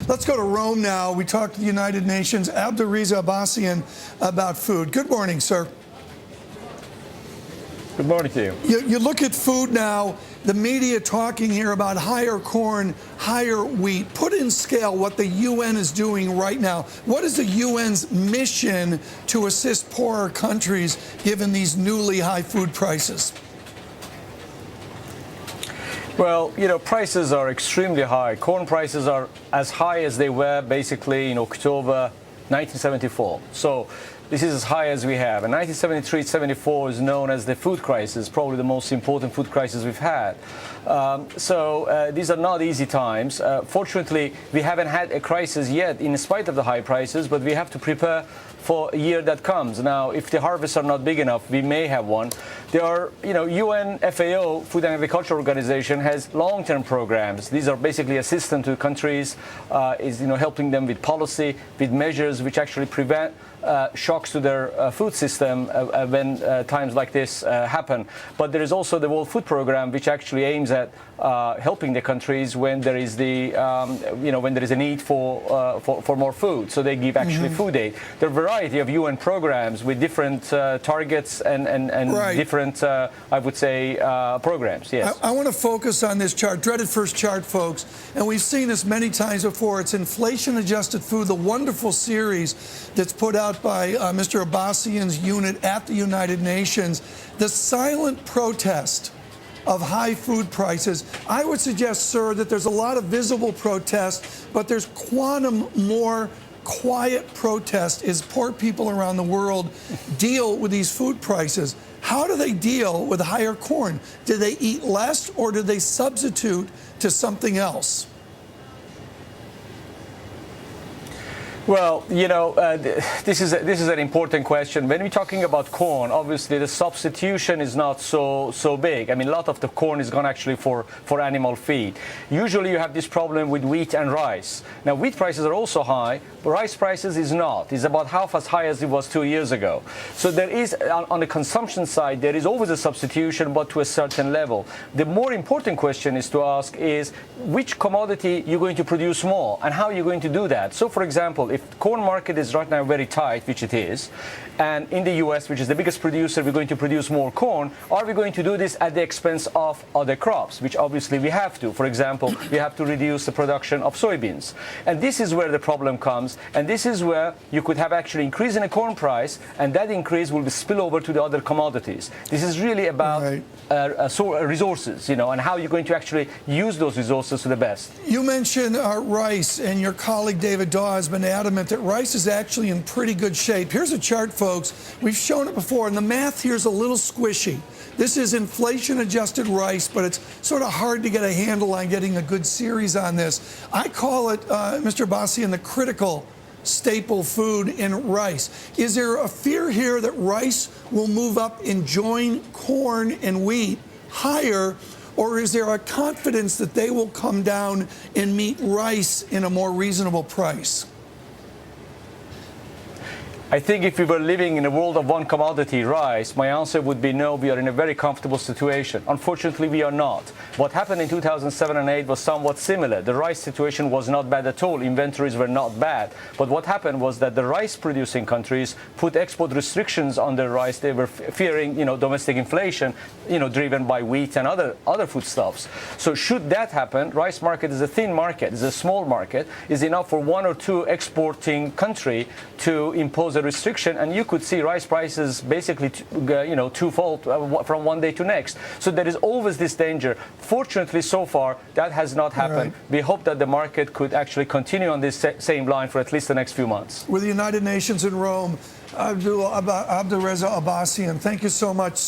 Let's go to Rome now. We talked to the United Nations, Abdolreza Abbassian, about food. Good morning, sir. Good morning to you. You look at food now, the media talking here about higher corn, higher wheat. Put in scale what the UN is doing right now. What is the UN's mission to assist poorer countries given these newly high food prices? Well, prices are extremely high. Corn prices are as high as they were basically in October 1974. So this is as high as we have. And 1973-74 is known as the food crisis, probably the most important food crisis we've had. So these are not easy times. Fortunately, we haven't had a crisis yet in spite of the high prices, but we have to prepare for a year that comes. Now, if the harvests are not big enough, we may have one. There are, UN FAO, Food and Agriculture Organization, has long-term programs. These are basically assistance to countries, helping them with policy, with measures which actually prevent shocks to their food system when times like this happen. But there is also the World Food Program, which actually aims at helping the countries when there is when there is a need for more food. So they give actually food aid. There are a variety of UN programs with different targets and right. different, I would say, programs. Yes. I want to focus on this chart, dreaded first chart, folks. And we've seen this many times before. It's inflation-adjusted food, the wonderful series that's put out by Mr. Abbassian's unit at the United Nations. The silent protest of high food prices. I would suggest, sir, that there's a lot of visible protest, but there's quantum more quiet protest as poor people around the world deal with these food prices. How do they deal with higher corn? Do they eat less, or do they substitute to something else? Well, this is an important question. When we're talking about corn, obviously the substitution is not so big. I mean, a lot of the corn is gone actually for animal feed. Usually you have this problem with wheat and rice. Now, wheat prices are also high, but rice prices is not. It's about half as high as it was 2 years ago. So there is, on the consumption side, there is always a substitution, but to a certain level. The more important question is to ask is, which commodity you're going to produce more, and how you're going to do that. So, for example, if the corn market is right now very tight, which it is, and in the US, which is the biggest producer, we're going to produce more corn, are we going to do this at the expense of other crops, which obviously we have to? For example, we have to reduce the production of soybeans. And this is where the problem comes, and this is where you could have actually increase in the corn price, and that increase will spill over to the other commodities. This is really about resources, and how you're going to actually use those resources to the best. You mentioned rice, and your colleague David Daw has been adamant that rice is actually in pretty good shape. Here's a chart, folks. We've shown it before, and the math here is a little squishy. This is inflation-adjusted rice, but it's sort of hard to get a handle on getting a good series on this. I call it, Mr. Abbassian, the critical staple food in rice. Is there a fear here that rice will move up and join corn and wheat higher, or is there a confidence that they will come down and meet rice in a more reasonable price? I think if we were living in a world of one commodity, rice, my answer would be no, we are in a very comfortable situation. Unfortunately, we are not. What happened in 2007 and 2008 was somewhat similar. The rice situation was not bad at all. Inventories were not bad. But what happened was that the rice-producing countries put export restrictions on their rice. They were fearing, domestic inflation, driven by wheat and other foodstuffs. So should that happen, rice market is a thin market, is a small market, is enough for one or two exporting country to impose a restriction, and you could see rice prices basically twofold from one day to next. So there is always this danger. Fortunately, so far that has not happened. Right. We hope that the market could actually continue on this same line for at least the next few months. With the United Nations in Rome, Abdolreza Abbassian, thank you so much, sir.